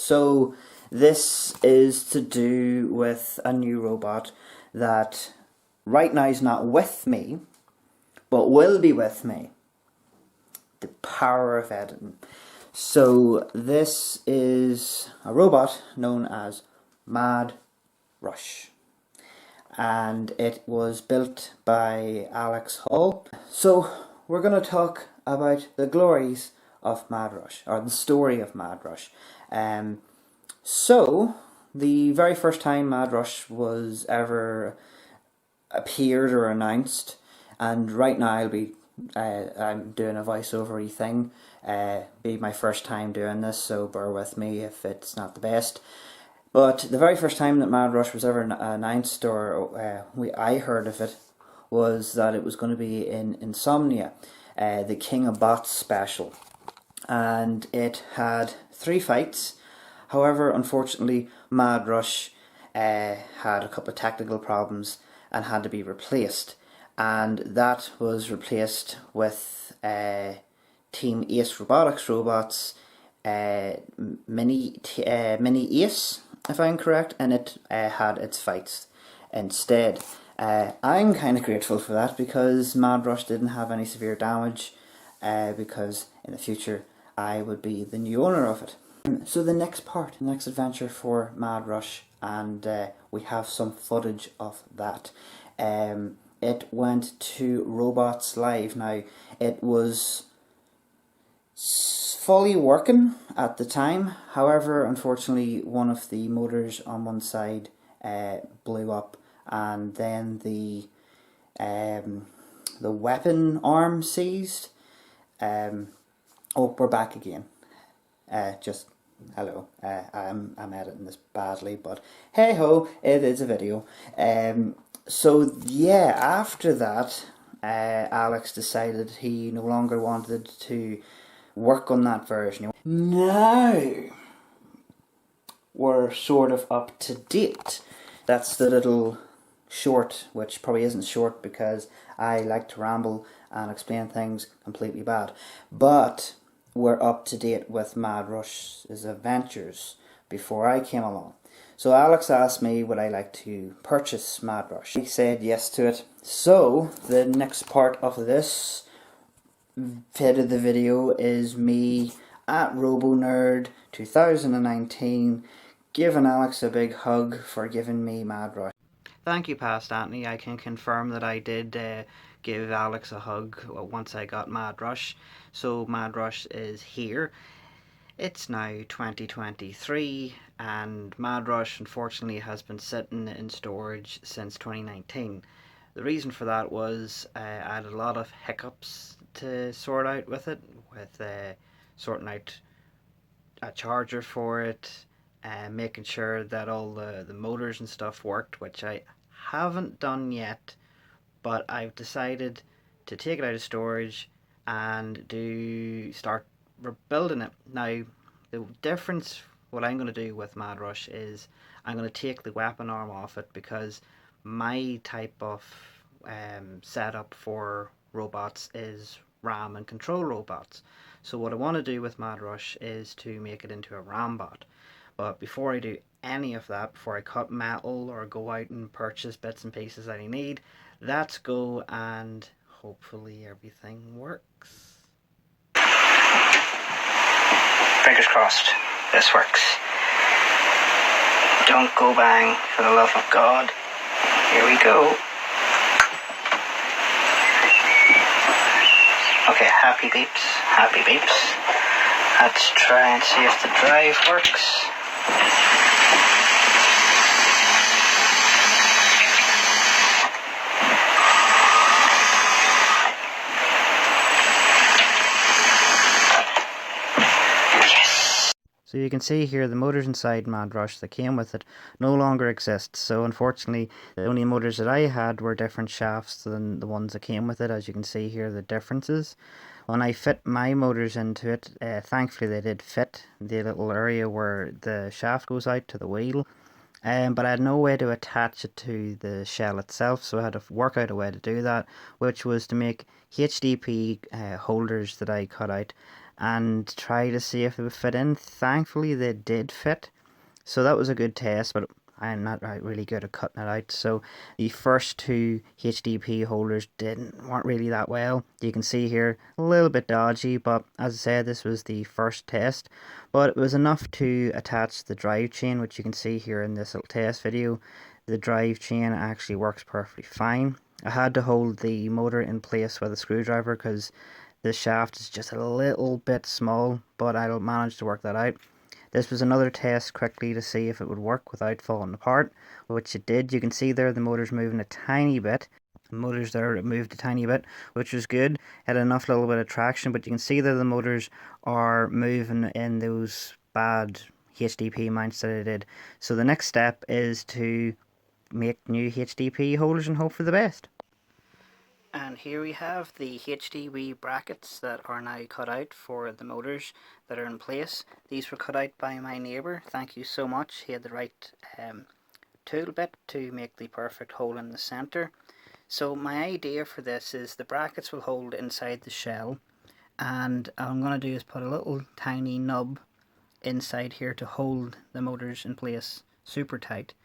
So this is to do with a new robot that right now is not with me, but will be with me. The power of editing. So this is a robot known as Mad Rush, and it was built by Alex Hall. So we're going to talk about the glories of Mad Rush, or the story of Mad Rush. So the very first time Mad Rush was ever appeared or announced, and right now I'm doing a voiceover-y thing. Be my first time doing this, so bear with me if it's not the best. But the very first time that Mad Rush was ever announced, or I heard of it, was that it was going to be in Insomnia, the King of Bots special, and it had 3 fights. However, unfortunately, Mad Rush had a couple of technical problems and had to be replaced, and that was replaced with Team Ace Robotics robots, Mini Ace, if I'm correct, and it had its fights instead. I'm kind of grateful for that, because Mad Rush didn't have any severe damage, because in the future I would be the new owner of it. So the next adventure for Mad Rush, and we have some footage of that. It went to Robots Live. Now, it was fully working at the time. However, unfortunately, one of the motors on one side blew up, and then the weapon arm seized. Oh, we're back again. Just hello. I'm editing this badly, but hey ho, it is a video. So yeah, after that, Alex decided he no longer wanted to work on that version. Now we're sort of up to date. That's the little short, which probably isn't short because I like to ramble and explain things completely bad. But we're up to date with Mad Rush's adventures before I came along. So Alex asked me would I like to purchase Mad Rush. I said yes to it. So the next part of this bit of the video is me at RoboNerd 2019 giving Alex a big hug for giving me Mad Rush. Thank you, Past Anthony. I can confirm that I did give Alex a hug once I got Mad Rush. So Mad Rush is here. It's now 2023, and Mad Rush unfortunately has been sitting in storage since 2019. The reason for that was I had a lot of hiccups to sort out with it, with sorting out a charger for it, making sure that all the motors and stuff worked, which I haven't done yet, but I've decided to take it out of storage and start rebuilding it. Now, the difference, what I'm going to do with Mad Rush is I'm going to take the weapon arm off it, because my type of setup for robots is RAM and control robots. So what I want to do with Mad Rush is to make it into a RAM bot. But before I do any of that, before I cut metal or go out and purchase bits and pieces that I need, let's go and hopefully everything works. Fingers crossed, this works. Don't go bang, for the love of God. Here we go. Okay, happy beeps, happy beeps. Let's try and see if the drive works. So you can see here the motors inside Mad Rush that came with it no longer exist. So unfortunately the only motors that I had were different shafts than the ones that came with it. As you can see here, the differences. When I fit my motors into it, thankfully they did fit the little area where the shaft goes out to the wheel. But I had no way to attach it to the shell itself, so I had to work out a way to do that, which was to make HDP holders that I cut out and try to see if they would fit in. Thankfully they did fit, so that was a good test, but I'm not really good at cutting it out. So the first two HDP holders weren't really that well. You can see here a little bit dodgy, but as I said, this was the first test, but it was enough to attach the drive chain, which you can see here in this little test video. The drive chain actually works perfectly fine. I had to hold the motor in place with a screwdriver because the shaft is just a little bit small, but I'll manage to work that out. This was another test quickly to see if it would work without falling apart, which it did. You can see there the motor's moving a tiny bit. The motor's there, it moved a tiny bit, which was good. It had enough little bit of traction, but you can see that the motors are moving in those bad HDP mounts that I did. So the next step is to make new HDP holders and hope for the best. And here we have the HDP brackets that are now cut out for the motors that are in place. These were cut out by my neighbour. Thank you so much. He had the right tool bit to make the perfect hole in the centre. So my idea for this is the brackets will hold inside the shell, and what I'm going to do is put a little tiny nub inside here to hold the motors in place super tight.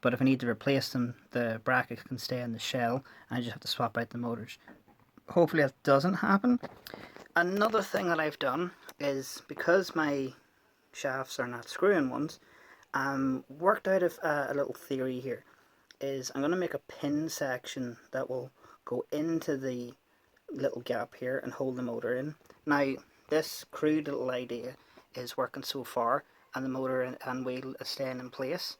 But if I need to replace them, the bracket can stay in the shell and I just have to swap out the motors. Hopefully that doesn't happen. Another thing that I've done is, because my shafts are not screw-in ones, worked out of a little theory here. Is I'm going to make a pin section that will go into the little gap here and hold the motor in. Now this crude little idea is working so far, and the motor and wheel is staying in place.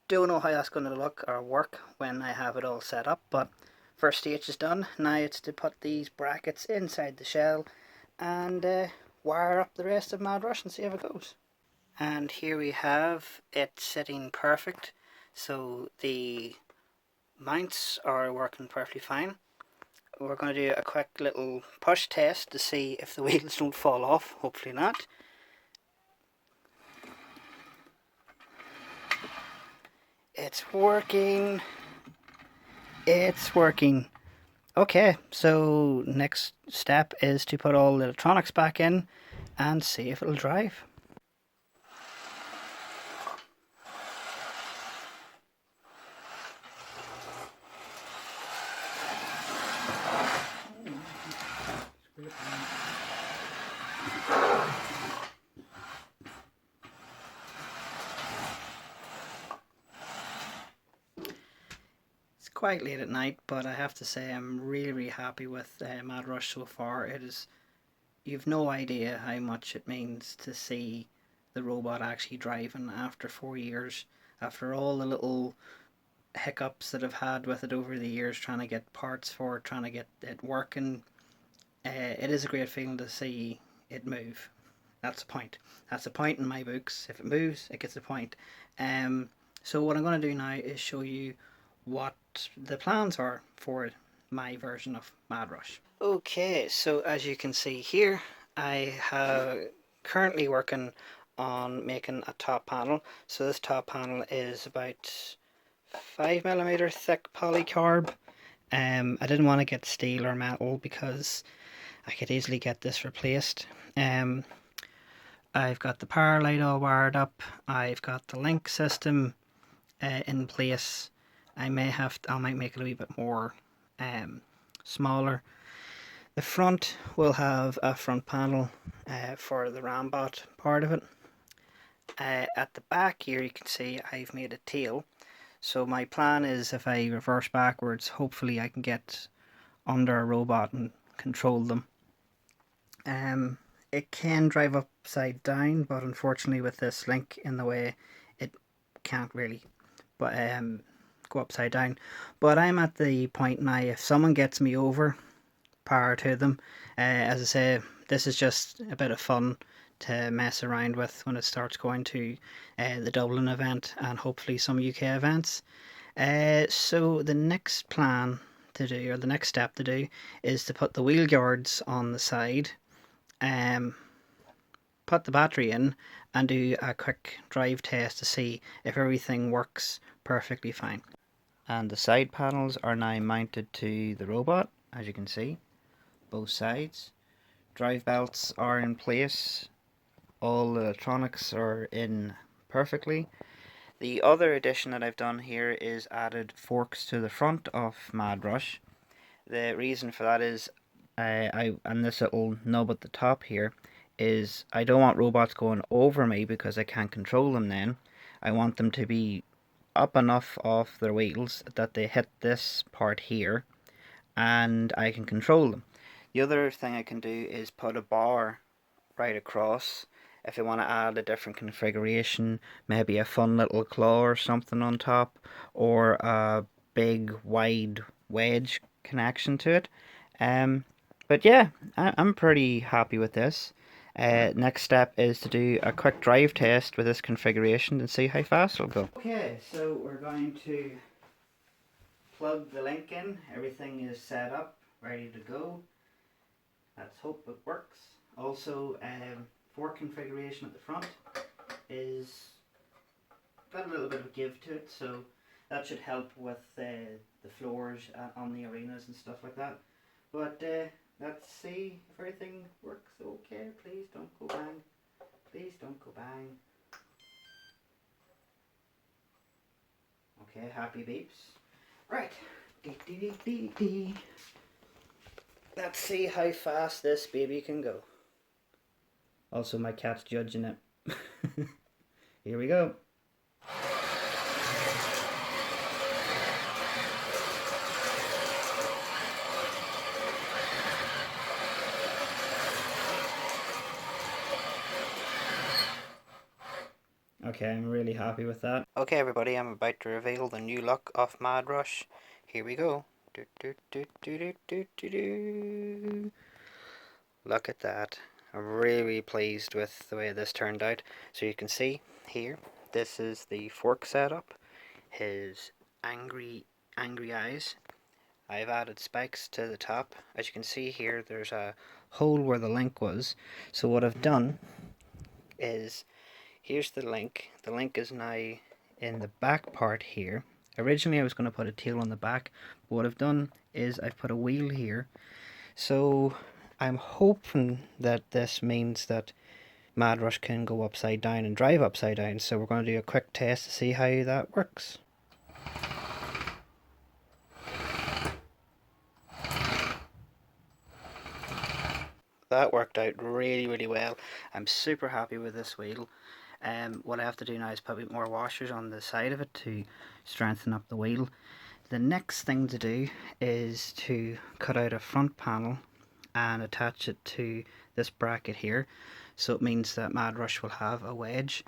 Don't know how that's going to look or work when I have it all set up, but first stage is done. Now it's to put these brackets inside the shell and wire up the rest of Mad Rush and see how it goes. And here we have it sitting perfect. So the mounts are working perfectly fine. We're going to do a quick little push test to see if the wheels don't fall off. Hopefully not. It's working. It's working. Okay, so next step is to put all the electronics back in and see if it'll drive. Quite late at night, but I have to say I'm really happy with Mad Rush so far. You've no idea how much it means to see the robot actually driving after 4 years, after all the little hiccups that I've had with it over the years, trying to get parts for it, trying to get it working. It is a great feeling to see it move. That's the point. That's the point in my books. If it moves, it gets a point. So what I'm going to do now is show you what the plans are for my version of Mad Rush. Okay, so as you can see here, I have currently working on making a top panel. So this top panel is about 5mm thick polycarb. I didn't want to get steel or metal because I could easily get this replaced. I've got the power light all wired up. I've got the link system in place. I might make it a wee bit more smaller. The front will have a front panel for the Rambot part of it. At the back here you can see I've made a tail. So my plan is, if I reverse backwards, hopefully I can get under a robot and control them. It can drive upside down, but unfortunately with this link in the way it can't really go upside down. But I'm at the point now, if someone gets me over, power to them. As I say, this is just a bit of fun to mess around with when it starts going to the Dublin event and hopefully some UK events. So the next plan to do, or the next step to do, is to put the wheel guards on the side, put the battery in and do a quick drive test to see if everything works perfectly fine. And the side panels are now mounted to the robot, as you can see, both sides. Drive belts are in place. All the electronics are in perfectly. The other addition that I've done here is added forks to the front of Mad Rush. The reason for that is and this little nub at the top here is I don't want robots going over me because I can't control them then. I want them to be up enough off their wheels that they hit this part here and I can control them. The other thing I can do is put a bar right across if I want to add a different configuration, maybe a fun little claw or something on top, or a big wide wedge connection to it. But yeah, I'm pretty happy with this. Next step is to do a quick drive test with this configuration and see how fast it'll go. Okay, so we're going to plug the link in. Everything is set up, ready to go. Let's hope it works. Also, fork configuration at the front is got a little bit of give to it, so that should help with the floors on the arenas and stuff like that. But let's see if everything works okay. Please don't go bang. Please don't go bang. Okay, happy beeps. Right. Dee, dee, dee, dee, dee. Let's see how fast this baby can go. Also, my cat's judging it. Here we go. Okay, I'm really happy with that. Okay, everybody, I'm about to reveal the new look of Mad Rush. Here we go. Do, do, do, do, do, do, do, do. Look at that. I'm really pleased with the way this turned out. So you can see here, this is the fork setup. His angry eyes. I've added spikes to the top. As you can see here, there's a hole where the link was. So what I've done is, here's the link. The link is now in the back part here. Originally I was going to put a tail on the back, but what I've done is I've put a wheel here. So I'm hoping that this means that Mad Rush can go upside down and drive upside down. So we're going to do a quick test to see how that works. That worked out really well. I'm super happy with this wheel. What I have to do now is put a bit more washers on the side of it to strengthen up the wheel. The next thing to do is to cut out a front panel and attach it to this bracket here, so it means that Mad Rush will have a wedge.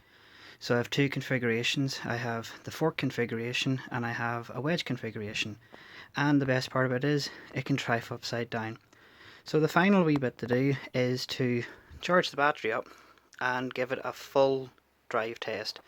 So I have two configurations. I have the fork configuration and I have a wedge configuration, and the best part of it is it can drive upside down. So the final wee bit to do is to charge the battery up and give it a full drive test.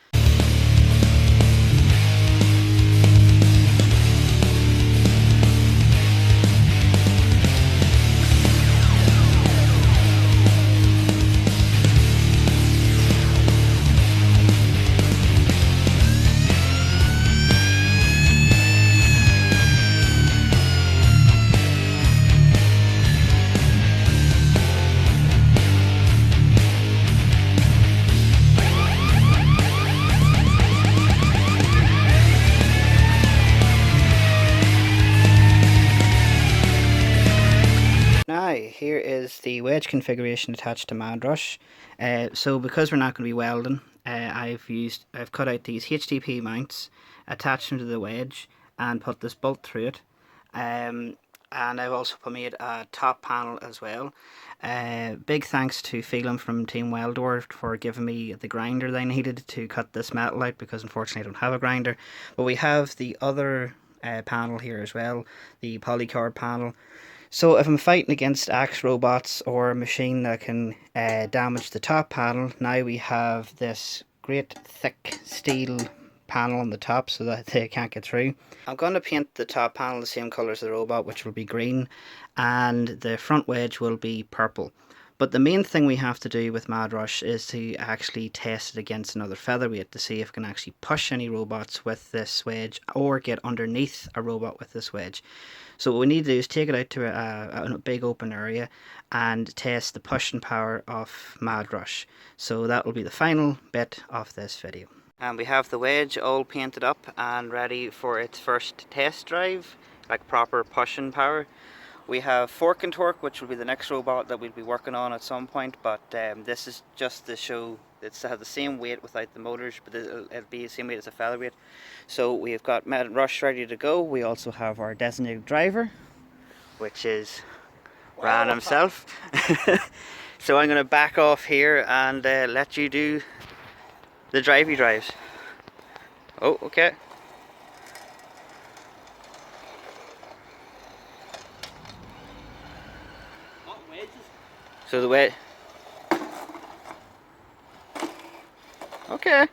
Now, here is the wedge configuration attached to Mad Rush. So because we're not going to be welding, I've cut out these HDP mounts, attached them to the wedge, and put this bolt through it. And I've also made a top panel as well. Big thanks to Phelan from Team Weldor for giving me the grinder that I needed to cut this metal out, because unfortunately I don't have a grinder. But we have the other panel here as well, the polycard panel. So if I'm fighting against axe robots or a machine that can damage the top panel, now we have this great thick steel panel on the top so that they can't get through. I'm going to paint the top panel the same colour as the robot, which will be green, and the front wedge will be purple. But the main thing we have to do with Mad Rush is to actually test it against another featherweight to see if we can actually push any robots with this wedge or get underneath a robot with this wedge. So what we need to do is take it out to a big open area and test the pushing power of Mad Rush. So that will be the final bit of this video. And we have the wedge all painted up and ready for its first test drive, like proper pushing power. We have Fork and Torque, which will be the next robot that we'll be working on at some point, but this is just to show it's to have the same weight without the motors, but it'll be the same weight as a featherweight. So we've got Mad Rush ready to go. We also have our designated driver, which is Ran himself. So I'm going to back off here and let you do the drivey drives. Oh, okay. So the way. Okay.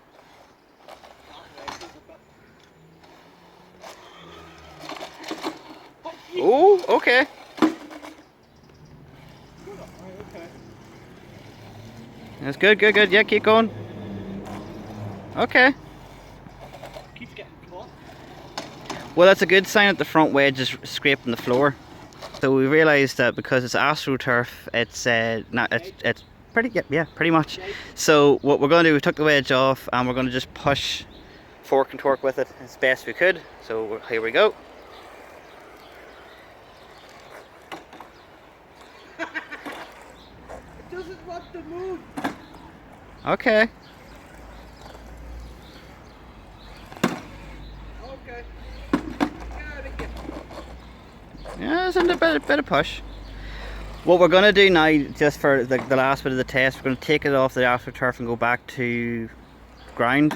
Oh, okay. That's good, good, good. Yeah, keep going. Okay. Keeps getting caught. Well, that's a good sign that the front wedge is scraping the floor. So we realised that because it's AstroTurf, it's pretty, yeah, pretty much. So what we're going to do, we took the wedge off and we're going to just push Fork and Torque with it as best we could. So here we go. It doesn't want to move. Okay. Okay. Got it. Yeah, it's a bit of push. What we're going to do now, just for the last bit of the test, we're going to take it off the AstroTurf and go back to ground.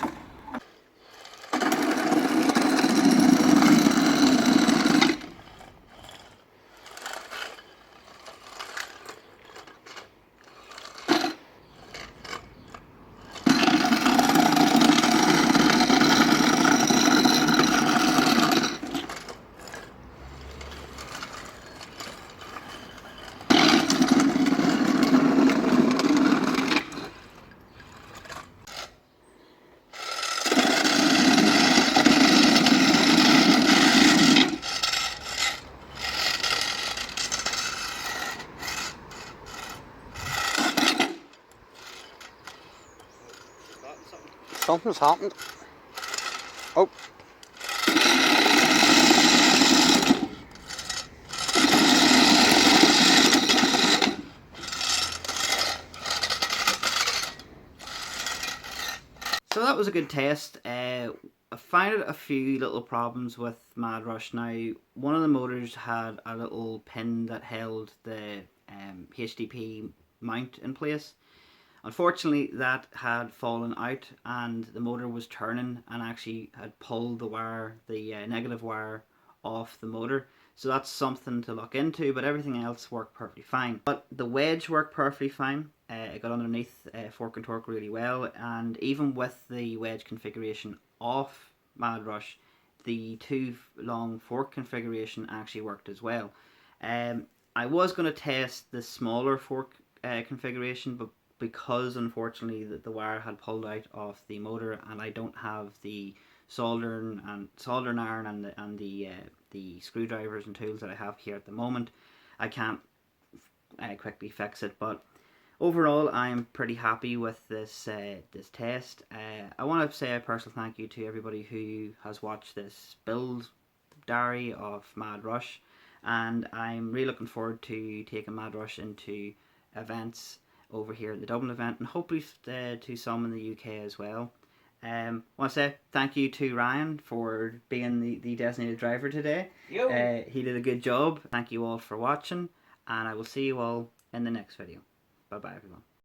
Something's happened. Oh. So that was a good test. I found a few little problems with Mad Rush. Now, one of the motors had a little pin that held the HDP mount in place. Unfortunately, that had fallen out and the motor was turning and actually had pulled the wire, the negative wire, off the motor. So that's something to look into, but everything else worked perfectly fine. But the wedge worked perfectly fine. It got underneath Fork and Torque really well, and even with the wedge configuration off Mad Rush, the too long fork configuration actually worked as well. I was going to test the smaller fork configuration, but because unfortunately the wire had pulled out of the motor and I don't have the soldering iron and the screwdrivers and tools that I have here at the moment, I can't quickly fix it. But overall, I'm pretty happy with this this test. I want to say a personal thank you to everybody who has watched this build diary of Mad Rush, and I'm really looking forward to taking Mad Rush into events over here at the Dublin event and hopefully to some in the UK as well. I want to say thank you to Ryan for being the designated driver today. He did a good job. Thank you all for watching, and I will see you all in the next video. Bye bye everyone.